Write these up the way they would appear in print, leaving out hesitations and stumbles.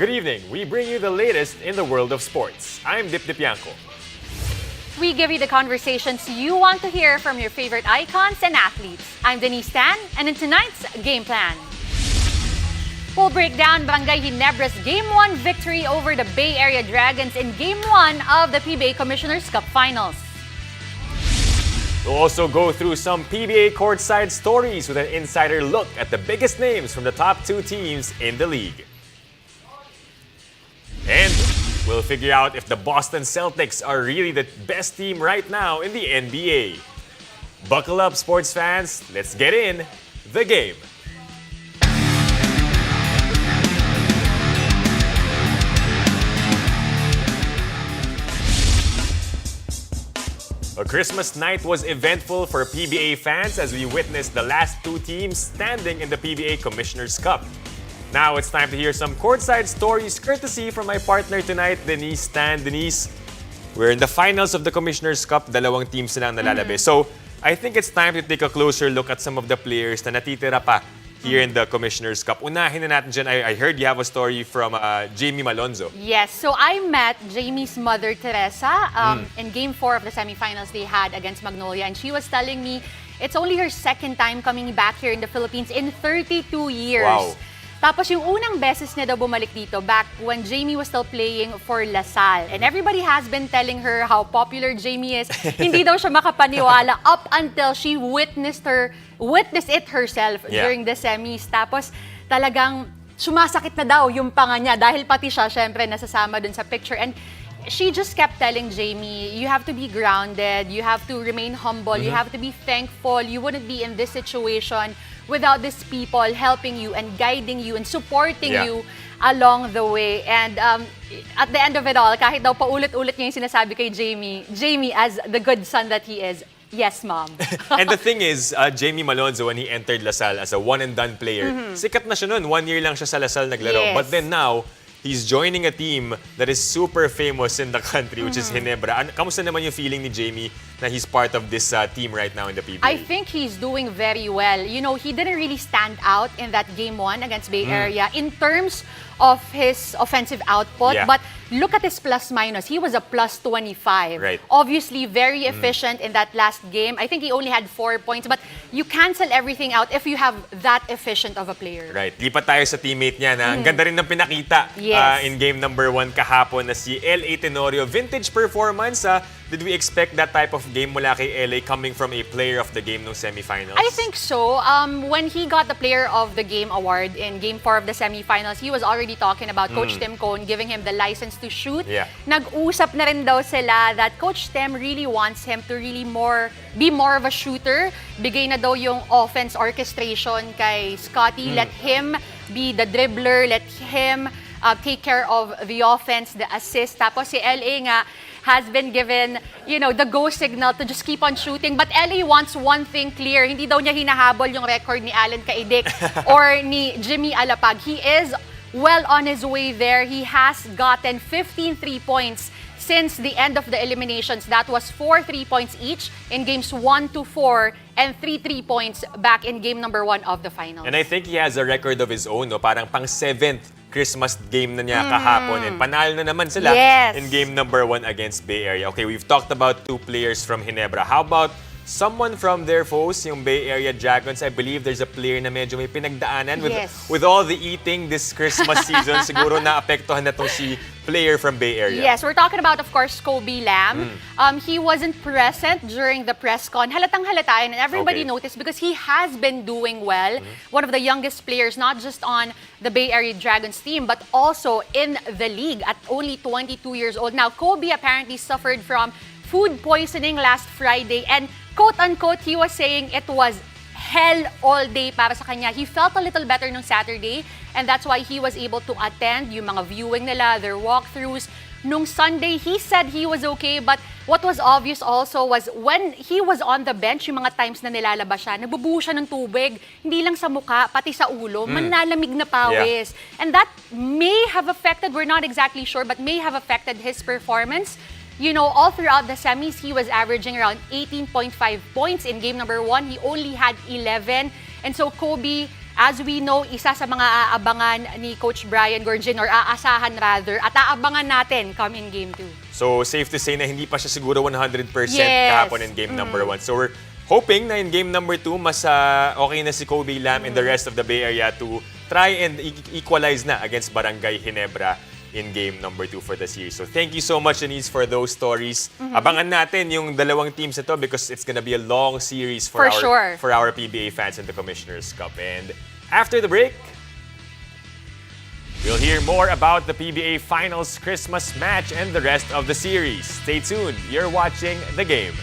Good evening. We bring you the latest in the world of sports. I'm Dip Dipianco. We give you the conversations you want to hear from your favorite icons and athletes. I'm Denise Tan, and in tonight's Game Plan, we'll break down Barangay Ginebra's Game 1 victory over the Bay Area Dragons in Game 1 of the PBA Commissioner's Cup Finals. We'll also go through some PBA courtside stories with an insider look at the biggest names from the top two teams in the league. And we'll figure out if the Boston Celtics are really the best team right now in the NBA. Buckle up, sports fans. Let's get in the game. A Christmas night was eventful for PBA fans as we witnessed the last two teams standing in the PBA Commissioner's Cup. Now it's time to hear some courtside stories courtesy from my partner tonight, Denise Tan. Denise, we're in the finals of the Commissioner's Cup. Dalawang teams na ang nalalabi. So I think it's time to take a closer look at some of the players na natitira pa here in the Commissioner's Cup. Unahin na natin dyan. I heard you have a story from Jamie Malonzo. Yes, so I met Jamie's mother, Teresa, in Game 4 of the semifinals they had against Magnolia. And she was telling me it's only her second time coming back here in the Philippines in 32 years. Wow. Tapos yung unang beses niya daw bumalik dito back when Jamie was still playing for LaSalle. And everybody has been telling her how popular Jamie is. Hindi daw siya makapaniwala up until she witnessed it herself during the semis. Tapos talagang sumasakit na daw yung panga niya dahil pati siya syempre nasasama dun sa picture. And she just kept telling Jamie, you have to be grounded, you have to remain humble, you have to be thankful. You wouldn't be in this situation without these people helping you and guiding you and supporting you along the way. And at the end of it all, kahit daw paulit-ulit niya yung sinasabi kay Jamie as the good son that he is, yes, Mom. And the thing is, Jamie Malonzo, when he entered LaSalle as a one-and-done player, sikat na siya nun. 1 year lang siya sa LaSalle naglaro. Yes. But then now, he's joining a team that is super famous in the country, which is Ginebra. Kamusta naman yung feeling ni Jamie na he's part of this team right now in the PBA? I think he's doing very well. You know, he didn't really stand out in that Game 1 against Bay Area in terms of his offensive output. Yeah. But look at his plus-minus. He was a plus 25. Right. Obviously, very efficient in that last game. I think he only had 4 points. But you cancel everything out if you have that efficient of a player. Right. Lipat tayo sa teammate niya na ang ganda rin ng pinakita in game number 1 kahapon na si LA Tenorio. Vintage performance. Did we expect that type of game mula kay LA coming from a player of the game ng semifinals? I think so. When he got the Player of the Game award in Game 4 of the semifinals, he was already talking about Coach Tim Cone giving him the license to shoot. Yeah. Nag-usap na rin daw sila that Coach Tim really wants him to really be more of a shooter. Bigay na daw yung offense orchestration kay Scotty. Let him be the dribbler. Let him take care of the offense, the assist. Tapos si LA nga has been given, the go signal to just keep on shooting. But LA wants one thing clear. Hindi daw niya hinahabol yung record ni Allen Caidic or ni Jimmy Alapag. He is well on his way there. He has gotten 15 3-points since the end of the eliminations. That was 4 3-points each in games 1 to 4 and 3 3-points back in game number 1 of the finals. And I think he has a record of his own, no? Parang pang 7th Christmas game na niya kahapon. And panalo na naman sila in game number 1 against Bay Area. Okay, we've talked about 2 players from Ginebra. How about someone from their foes, yung Bay Area Dragons? I believe there's a player na medyo may pinagdaanan with all the eating this Christmas season. Siguro naapektuhan na tong si player from Bay Area. Yes, we're talking about, of course, Kobe Lam. He wasn't present during the press con. Halatang halata, and everybody noticed because he has been doing well. One of the youngest players, not just on the Bay Area Dragons team, but also in the league at only 22 years old. Now, Kobe apparently suffered from food poisoning last Friday, and quote-unquote, he was saying it was hell all day para sa kanya. He felt a little better nung Saturday, and that's why he was able to attend yung mga viewing nila, their walkthroughs. Nung Sunday, he said he was okay, but what was obvious also was when he was on the bench, yung mga times na nilalabas siya, nabubuho siya ng tubig, hindi lang sa mukha, pati sa ulo, manlalamig na pawis. And that may have affected, we're not exactly sure, but may have affected his performance. You know, all throughout the semis, he was averaging around 18.5 points in game number 1. He only had 11. And so Kobe As we know, isa sa mga aabangan ni Coach Brian Gorgin or aasahan rather at aabangan natin come in Game 2. So, safe to say na hindi pa siya siguro 100% Yes. kahapon in game number 1. So, we're hoping na in game number 2, mas okay na si Kobe Lam and the rest of the Bay Area to try and equalize na against Barangay Ginebra in game number 2 for the series. So, thank you so much, Denise, for those stories. Abangan natin yung dalawang teams na to because it's gonna be a long series for our PBA fans in the Commissioner's Cup. And after the break, we'll hear more about the PBA Finals Christmas match and the rest of the series. Stay tuned. You're watching The Game.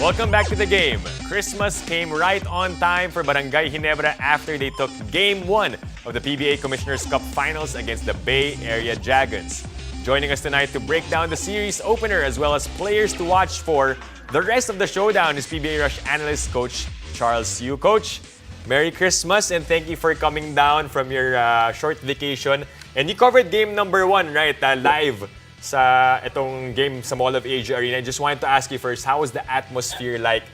Welcome back to The Game. Christmas came right on time for Barangay Ginebra after they took Game 1 of the PBA Commissioner's Cup Finals against the Bay Area Dragons. Joining us tonight to break down the series opener as well as players to watch for the rest of the showdown is PBA Rush analyst Coach Charles Yu. Coach, Merry Christmas and thank you for coming down from your short vacation. And you covered game number 1, right? Live sa itong game sa Mall of Asia Arena. I just wanted to ask you first, how was the atmosphere like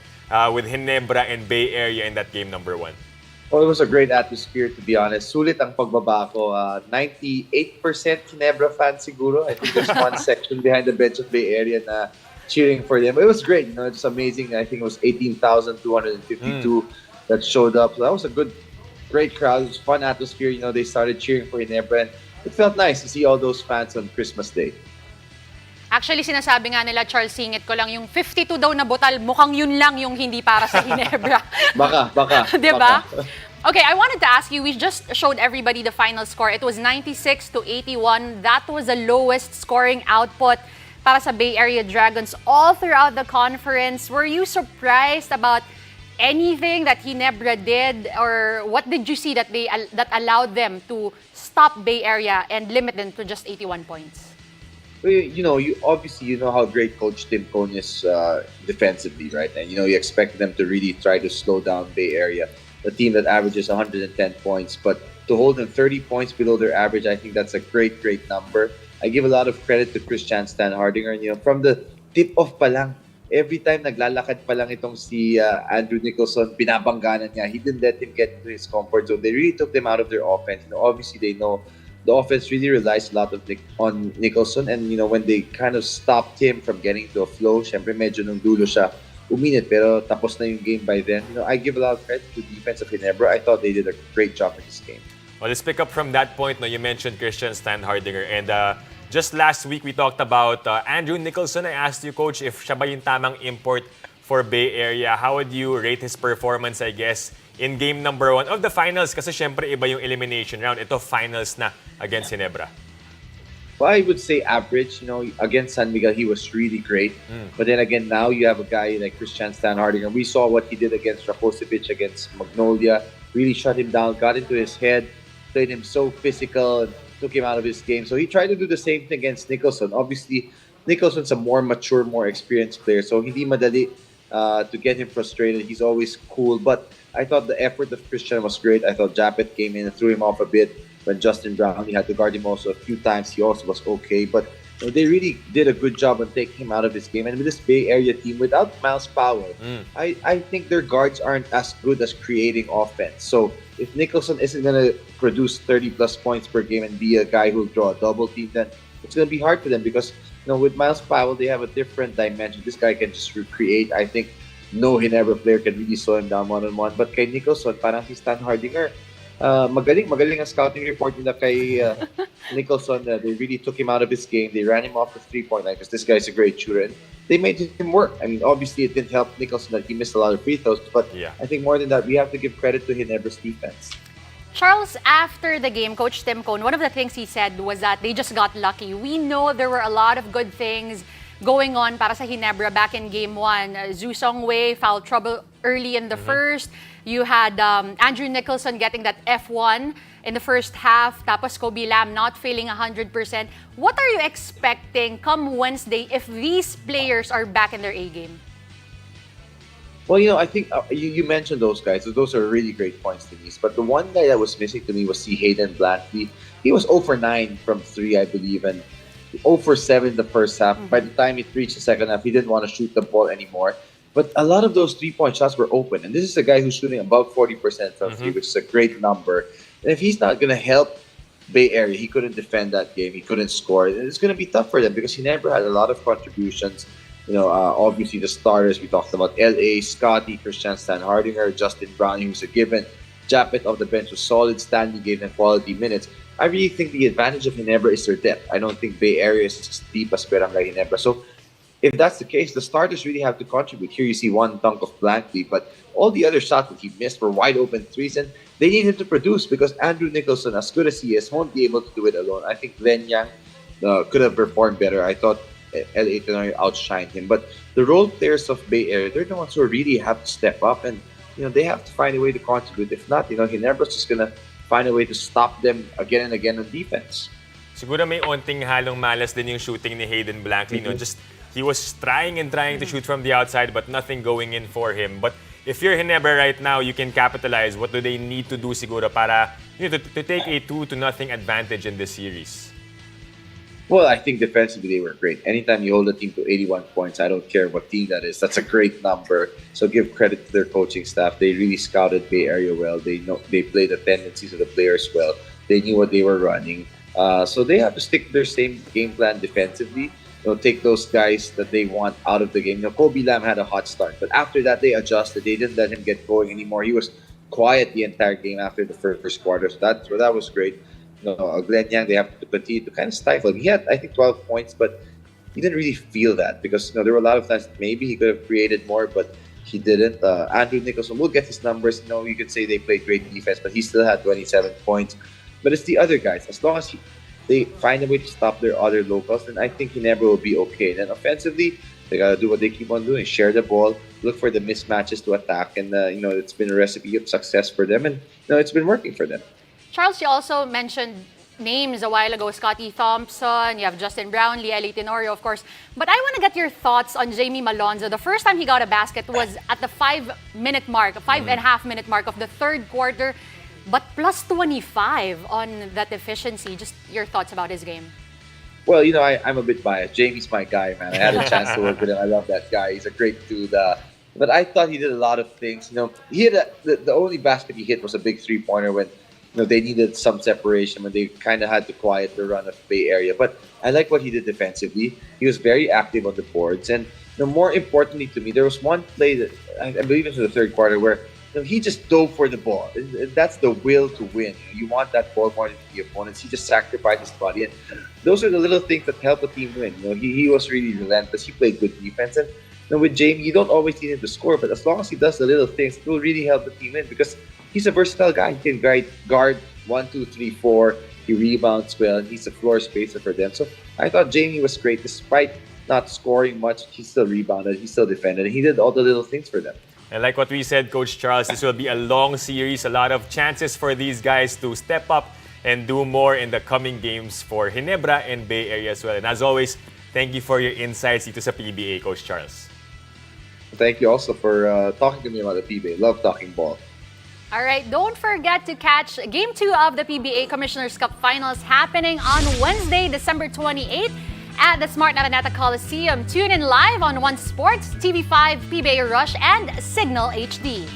with Ginebra and Bay Area in that game number 1? Well, it was a great atmosphere, to be honest. Sulit ang pagbaba ko. 98% Ginebra fans siguro. I think there's one section behind the bench of Bay Area na cheering for them. It was great. You know, it's amazing. I think it was 18,252 that showed up. So that was a great crowd. It was a fun atmosphere. You know, they started cheering for Ginebra. And it felt nice to see all those fans on Christmas Day. Actually, sinasabi nga nila, Charles, singit ko lang, yung 52 daw na botal, mukhang yun lang yung hindi para sa Ginebra. Baka. Diba? Okay, I wanted to ask you, we just showed everybody the final score. It was 96-81. That was the lowest scoring output para sa Bay Area Dragons all throughout the conference. Were you surprised about anything that Ginebra did, or what did you see that that allowed them to stop Bay Area and limit them to just 81 points? You know, you know how great Coach Tim Cone is defensively, right? And you expect them to really try to slow down Bay Area, a team that averages 110 points. But to hold them 30 points below their average, I think that's a great number. I give a lot of credit to Christian Stan Hardinger. You know, from the tip-off pa lang, every time naglalakad pa lang itong si Andrew Nicholson, binabangganan niya. He didn't let him get into his comfort zone. They really took them out of their offense. Obviously, they know the offense really relies a lot on Nicholson. And, when they kind of stopped him from getting to a flow, syempre medyo nung dulo siya uminit. Pero tapos na yung game by then. I give a lot of credit to the defense of Ginebra. I thought they did a great job in this game. Well, let's pick up from that point. No, you mentioned Christian Standhardinger. And just last week, we talked about Andrew Nicholson. I asked you, Coach, if siya ba yung tamang import for Bay Area. How would you rate his performance, I guess, in game number 1 of the finals? Kasi syempre, iba yung elimination round. Ito, finals na against Ginebra. Well, I would say average. Against San Miguel, he was really great. But then again, now you have a guy like Christian Standhardinger. We saw what he did against Raposevic, against Magnolia. Really shut him down, got into his head, played him so physical, and took him out of his game. So he tried to do the same thing against Nicholson. Obviously, Nicholson's a more mature, more experienced player. So hindi madali to get him frustrated. He's always cool. But I thought the effort of Christian was great. I thought Japet came in and threw him off a bit. When Justin Brown, he had to guard him also a few times. He also was okay. But they really did a good job on taking him out of his game. And with this Bay Area team, without Miles Powell, I think their guards aren't as good as creating offense. So if Nicholson isn't going to produce 30-plus points per game and be a guy who'll draw a double team, then it's going to be hard for them because, with Miles Powell, they have a different dimension. This guy can just recreate. I think no Ginebra player can really slow him down one-on-one. But kay Nicholson, parang si Stan Hardinger, magaling ang scouting report nila kay Nicholson. They really took him out of his game. They ran him off the three-point line because this guy's a great shooter. And they made him work. I mean, obviously, it didn't help Nicholson that he missed a lot of free throws. But I think more than that, we have to give credit to Ginebra's defense. Charles, after the game, Coach Tim Cone, one of the things he said was that they just got lucky. We know there were a lot of good things going on para sa Ginebra back in Game 1. Zhu Songwei foul trouble early in the first. You had Andrew Nicholson getting that F1 in the first half. Tapos Kobe Lam not feeling 100%. What are you expecting come Wednesday if these players are back in their A game? Well, I think you mentioned those guys. So those are really great points to me. But the one guy that was missing to me was Hayden Blantley. He was 0 for 9 from 3, I believe, and 0 for 7 the first half. By the time it reached the second half, he didn't want to shoot the ball anymore. But a lot of those three-point shots were open. And this is a guy who's shooting above 40% from three, which is a great number. And if he's not going to help Bay Area, he couldn't defend that game. He couldn't score. And it's going to be tough for them because he never had a lot of contributions. Obviously the starters, we talked about L.A., Scotty, Christian Standhardinger, Justin Brown, he was a given. Japet off the bench was solid. Stanley gave them quality minutes. I really think the advantage of Ginebra is their depth. I don't think Bay Area is as deep as Barangay Ginebra. So if that's the case, the starters really have to contribute. Here you see one dunk of Blankley, but all the other shots that he missed were wide open threes, and they need him to produce because Andrew Nicholson, as good as he is, won't be able to do it alone. I think Glenn Yang could have performed better. I thought L.A. Tenorio outshined him. But the role players of Bay Area, they're the ones who really have to step up, and they have to find a way to contribute. If not, Ginebra's just going to find a way to stop them again and again on defense. Siguro may onting halong malas din yung shooting ni Hayden Blankley. Just he was trying to shoot from the outside but nothing going in for him. But if you're Ginebra right now, you can capitalize. What do they need to do siguro para to take a 2-0 advantage in this series? Well, I think defensively they were great. Anytime you hold a team to 81 points, I don't care what team that is. That's a great number. So give credit to their coaching staff. They really scouted Bay Area well. They played the tendencies of the players well. They knew what they were running. So they have to stick to their same game plan defensively. Take those guys that they want out of the game. Kobe Lam had a hot start, but after that they adjusted. They didn't let him get going anymore. He was quiet the entire game after the first quarter. So that was great. Glenn Yang, they have to continue to kind of stifle him. He had, I think, 12 points, but he didn't really feel that because there were a lot of times that maybe he could have created more, but he didn't. Andrew Nicholson will get his numbers. You could say they played great defense, but he still had 27 points. But it's the other guys. As long as they find a way to stop their other locals, then I think Ginebra will be okay. And then offensively, they got to do what they keep on doing. Share the ball, look for the mismatches to attack. And, it's been a recipe of success for them. And, it's been working for them. Charles, you also mentioned names a while ago. Scotty Thompson, you have Justin Brownlee, L.A. Tenorio, of course. But I want to get your thoughts on Jamie Malonzo. The first time he got a basket was at the 5-minute mark, 5.5-minute mark of the third quarter. But plus 25 on that efficiency. Just your thoughts about his game. Well, I'm a bit biased. Jamie's my guy, man. I had a chance to work with him. I love that guy. He's a great dude. But I thought he did a lot of things. He hit the only basket he hit was a big 3-pointer when they needed some separation, when they kind of had to quiet the run of Bay Area. But I like what he did defensively. He was very active on the boards, and more importantly to me, there was one play that I believe it was the third quarter where he just dove for the ball. That's the will to win. You want that ball more than the opponents. He just sacrificed his body, and those are the little things that help the team win. He was really relentless. He played good defense, and with Jamie, you don't always need him to score, but as long as he does the little things, it will really help the team win because he's a versatile guy. He can guard 1, 2, 3, 4. He rebounds well, and he's a floor spacer for them. So I thought Jamie was great, despite not scoring much. He still rebounded, he still defended, and he did all the little things for them. And like what we said, Coach Charles, this will be a long series, a lot of chances for these guys to step up and do more in the coming games for Ginebra and Bay Area as well. And as always, thank you for your insights dito sa PBA, Coach Charles. Thank you also for talking to me about the PBA. Love talking ball. All right, don't forget to catch Game 2 of the PBA Commissioner's Cup Finals happening on Wednesday, December 28th at the Smart Naraneta Coliseum. Tune in live on One Sports, TV5, PBA Rush, and Signal HD.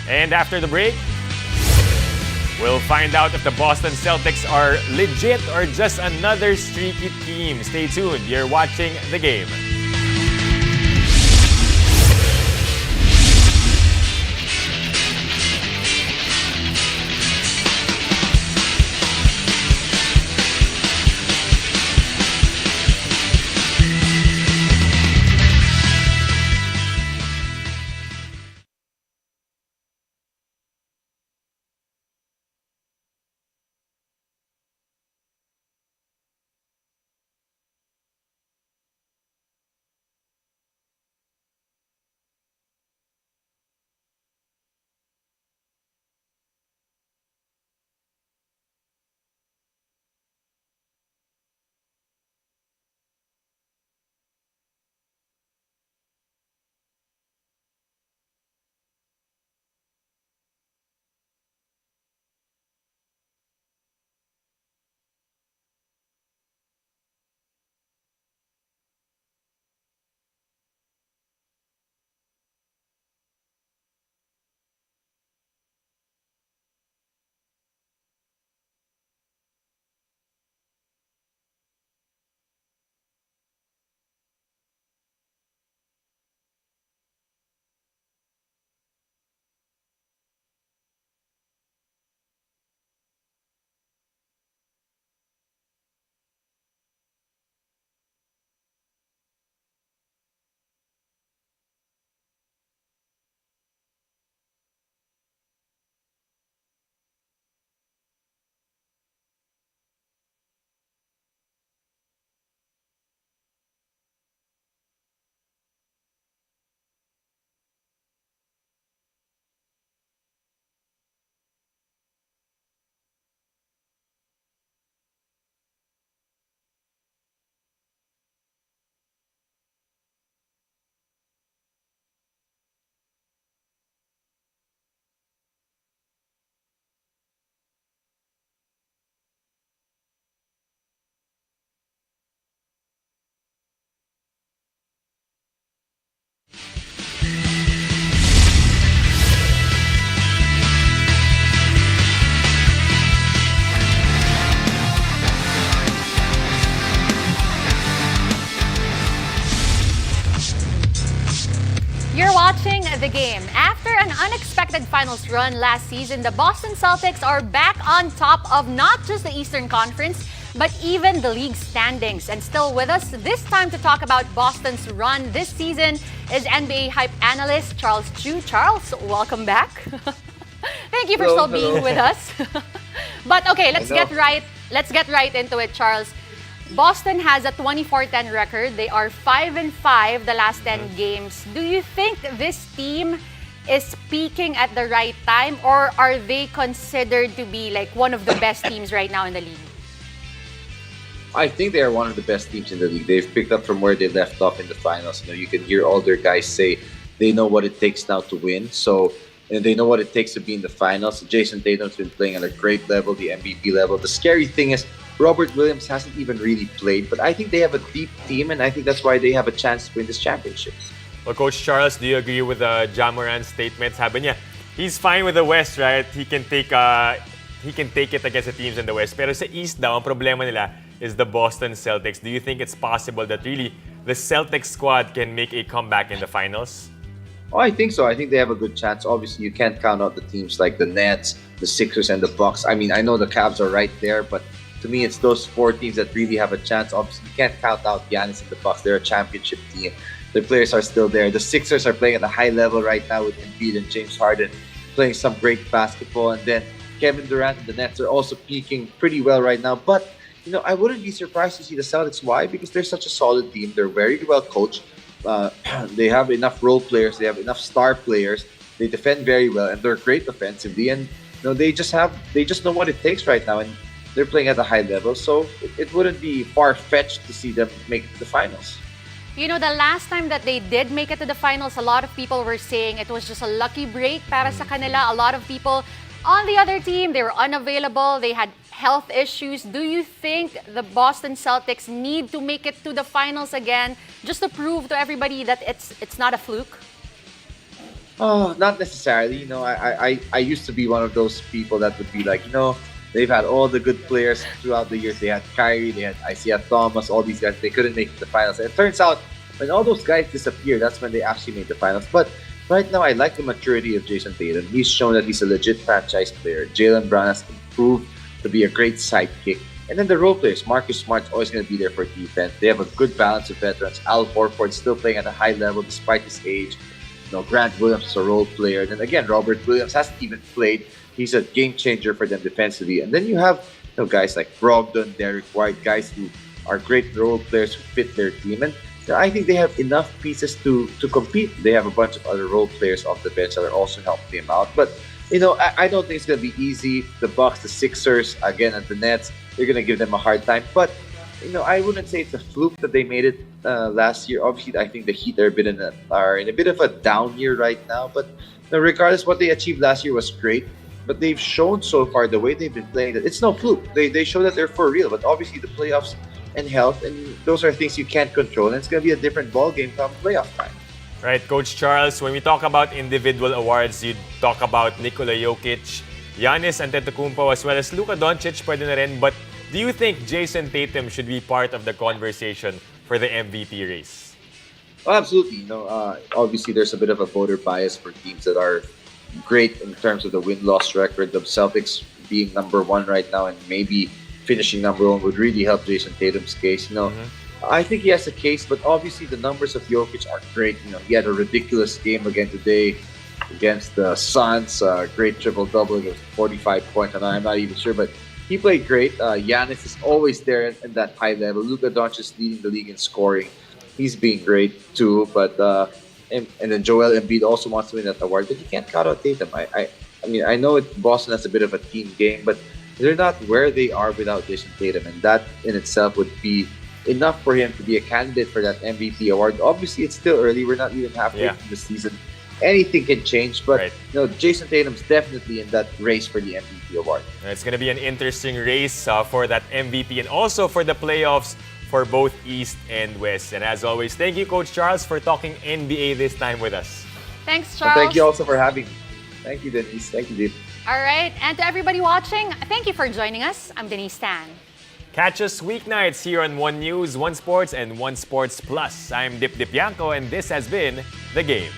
And after the break, we'll find out if the Boston Celtics are legit or just another streaky team. Stay tuned. You're watching The Game. You're watching The Game. After an unexpected finals run last season, the Boston Celtics are back on top of not just the Eastern Conference, but even the league standings. And still with us this time to talk about Boston's run this season is NBA hype analyst Charles Chu. Charles, welcome back. Thank you for still being with us. But okay, let's get right into it, Charles. Boston has a 24-10 record. They are 5-5 the last 10 games. Do you think this team is peaking at the right time, or are they considered to be like one of the best teams right now in the league? I think they are one of the best teams in the league. They've picked up from where they left off in the finals. You can hear all their guys say they know what it takes now to win. So and they know what it takes to be in the finals. Jason Tatum's been playing at a great level, the MVP level. The scary thing is Robert Williams hasn't even really played, but I think they have a deep team, and I think that's why they have a chance to win this championship. Well, Coach Charles, do you agree with Ja Morant's statement? Sabi niya, he's fine with the West, right? He can take it against the teams in the West. Pero sa East daw, ang problema nila is the Boston Celtics. Do you think it's possible that really the Celtics squad can make a comeback in the finals? Oh, I think so. I think they have a good chance. Obviously, you can't count out the teams like the Nets, the Sixers, and the Bucks. I mean, I know the Cavs are right there, but to me, it's those four teams that really have a chance. Obviously, you can't count out Giannis and the Bucks. They're a championship team. The players are still there. The Sixers are playing at a high level right now with Embiid and James Harden playing some great basketball. And then Kevin Durant and the Nets are also peaking pretty well right now. But, I wouldn't be surprised to see the Celtics. Why? Because they're such a solid team. They're very well coached. They have enough role players. They have enough star players. They defend very well, and they're great offensively. And they just know what it takes right now, and they're playing at a high level. So it wouldn't be far fetched to see them make it to the finals. The last time that they did make it to the finals, a lot of people were saying it was just a lucky break para sa kanila. A lot of people on the other team, they were unavailable. They had health issues. Do you think the Boston Celtics need to make it to the finals again just to prove to everybody that it's not a fluke? Oh, not necessarily. I used to be one of those people that would be like, they've had all the good players throughout the years. They had Kyrie, they had Isaiah Thomas, all these guys. They couldn't make it to the finals. And it turns out when all those guys disappear, that's when they actually made the finals. But right now, I like the maturity of Jason Tatum. He's shown that he's a legit franchise player. Jaylen Brown has improved to be a great sidekick. And then the role players, Marcus Smart's always going to be there for defense. They have a good balance of veterans. Al Horford's still playing at a high level despite his age. Grant Williams is a role player. And then again, Robert Williams hasn't even played. He's a game changer for them defensively. And then you have guys like Brogdon, Derek White, guys who are great role players who fit their team. And I think they have enough pieces to compete. They have a bunch of other role players off the bench that are also helping them out. But I don't think it's going to be easy. The Bucks, the Sixers, again, and the Nets, they're going to give them a hard time. But, I wouldn't say it's a fluke that they made it last year. Obviously, I think the Heat are in a bit of a down year right now. But regardless, what they achieved last year was great. But they've shown so far, the way they've been playing, that it's no fluke. They show that they're for real. But obviously, the playoffs and health, and those are things you can't control. And it's going to be a different ball game come playoff time. Right, Coach Charles, when we talk about individual awards, you talk about Nikola Jokic, Giannis Antetokounmpo, as well as Luka Doncic, pwede na rin. But do you think Jason Tatum should be part of the conversation for the MVP race? Well, absolutely. Obviously, there's a bit of a voter bias for teams that are great in terms of the win-loss record. The Celtics being number one right now and maybe finishing number one would really help Jason Tatum's case. I think he has a case, but obviously the numbers of Jokic are great. He had a ridiculous game again today against the Suns. Great triple-double against 45 points, and I'm not even sure, but he played great. Giannis is always there in that high level. Luka Doncic is leading the league in scoring. He's being great too, but and then Joel Embiid also wants to win that award, but you can't count out Tatum. I mean, I know Boston has a bit of a team game, but they're not where they are without Jason Tatum, and that in itself would be enough for him to be a candidate for that MVP award. Obviously, it's still early. We're not even halfway through the season. Anything can change, but Jason Tatum's definitely in that race for the MVP award. It's going to be an interesting race for that MVP and also for the playoffs for both East and West. And as always, thank you, Coach Charles, for talking NBA this time with us. Thanks, Charles. Well, thank you also for having me. Thank you, Denise. Thank you, Deep. All right, and to everybody watching, thank you for joining us. I'm Denise Tan. Catch us weeknights here on One News, One Sports, and One Sports Plus. I'm Dip Yanko, and this has been The Game.